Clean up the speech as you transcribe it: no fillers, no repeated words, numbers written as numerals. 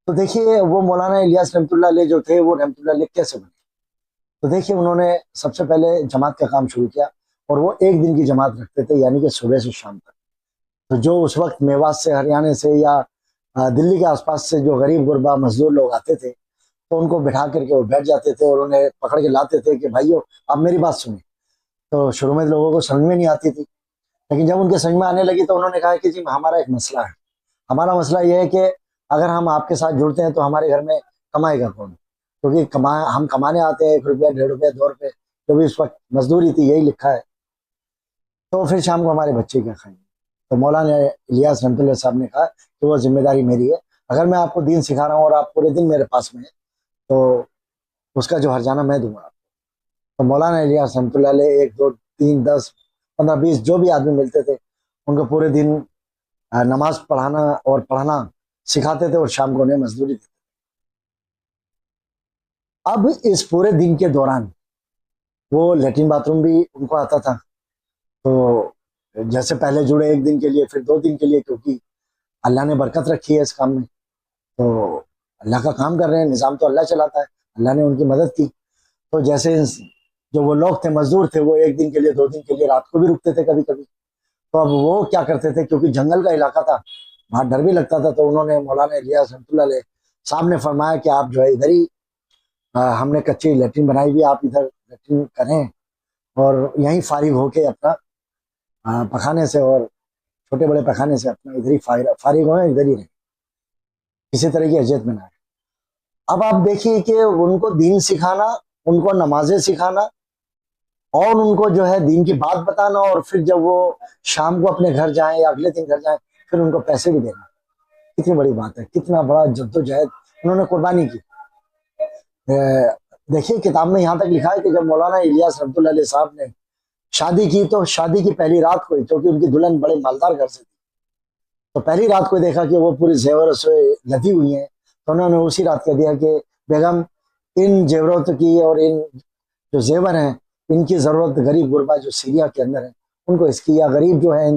तो देखिए वो मौलाना इलियास रहमतुल्लाह अलैह जो थे वो रहमतुल्लाह अलैह कैसे बने। तो देखिए उन्होंने सबसे पहले जमात का काम शुरू किया और वो एक दिन की जमात रखते थे, यानी कि सुबह से शाम तक। तो जो उस वक्त मेवात से, हरियाणा से या दिल्ली के आसपास से जो गरीब गुरबा मजदूर लोग आते थे, तो उनको बिठा करके वो बैठ जाते थे और उन्हें पकड़ के लाते थे कि भाइयों आप मेरी बात सुनिए। तो शुरू में लोगों को समझ में नहीं आती थी, लेकिन जब उनके समझ में आने लगी तो उन्होंने कहा कि जी हमारा एक मसला है। हमारा मसला ये है कि अगर हम आपके साथ जुड़ते हैं तो हमारे घर में कमाएगा कौन, क्योंकि हम कमाने आते हैं 1 रुपया, 1.5 रुपया, 2 रुपये, जो भी उस वक्त मजदूरी थी यही लिखा है। तो फिर शाम को हमारे बच्चे क्या खाएंगे। तो मौलाना इलियास रहमतुल्लाह साहब ने कहा कि वो जिम्मेदारी मेरी है। अगर मैं आपको दीन सिखा रहा हूँ और आप पूरे दिन मेरे पास में है, तो उसका जो हर्जाना मैं दूंगा। तो मौलाना इलियास रहमतुल्लाह अलैह 1, 2, 3, 10, 15, 20 जो भी आदमी मिलते थे उनको पूरे दिन नमाज पढ़ाना और पढ़ाना सिखाते थे और शाम को उन्हें मजदूरी देते। अब इस पूरे दिन के दौरान वो लेटरिन बाथरूम भी उनको आता था। तो जैसे पहले जुड़े एक दिन के लिए, फिर 2 दिन के लिए, क्योंकि अल्लाह ने बरकत रखी है इस काम में। तो अल्लाह का काम कर रहे हैं, निज़ाम तो अल्लाह चलाता है, अल्लाह ने उनकी मदद की। तो जैसे जो वो लोग थे, मजदूर थे, वो एक दिन के लिए, 2 दिन के लिए रात को भी रुकते थे कभी कभी। तो अब वो क्या करते थे, क्योंकि जंगल का इलाका था, वहां डर भी लगता था, तो उन्होंने मौलाना इलियास रहमतुल्लाह अलैह साहब ने फरमाया कि आप जो है इधर ही, हमने कच्ची लेटरिन बनाई हुई, आप इधर लेटरिन करें और यहीं फारिग होके अपना पखाने से और छोटे बड़े पखाने से अपना इधर ही फारिग हो, इधर ही रहे, किसी तरह की अजियत में ना आए। अब आप देखिए कि उनको दीन सिखाना, उनको नमाजें सिखाना और उनको जो है दीन की बात बताना, और फिर जब वो शाम को अपने घर जाएं या अगले दिन घर जाएं, फिर उनको पैसे भी देना, कितनी बड़ी बात है, कितना बड़ा जद्दोजहद उन्होंने कुर्बानी की। देखिए किताब में यहाँ तक लिखा है कि जब मौलाना इलियास रहमतुल्लाह अलैह साहब ने शादी की, तो शादी की पहली रात को ही, क्योंकि उनकी दुल्हन बड़े मालदार घर से थी, तो पहली रात को देखा कि वो पूरी जेवर से लदी हुई हैं, तो उन्होंने उसी रात कह दिया कि बेगम, इन जेवरों की और इन जो जेवर हैं, इनकी जरूरत गरीब गुरबा जो सीरिया के अंदर है उनको इसकी, या गरीब जो है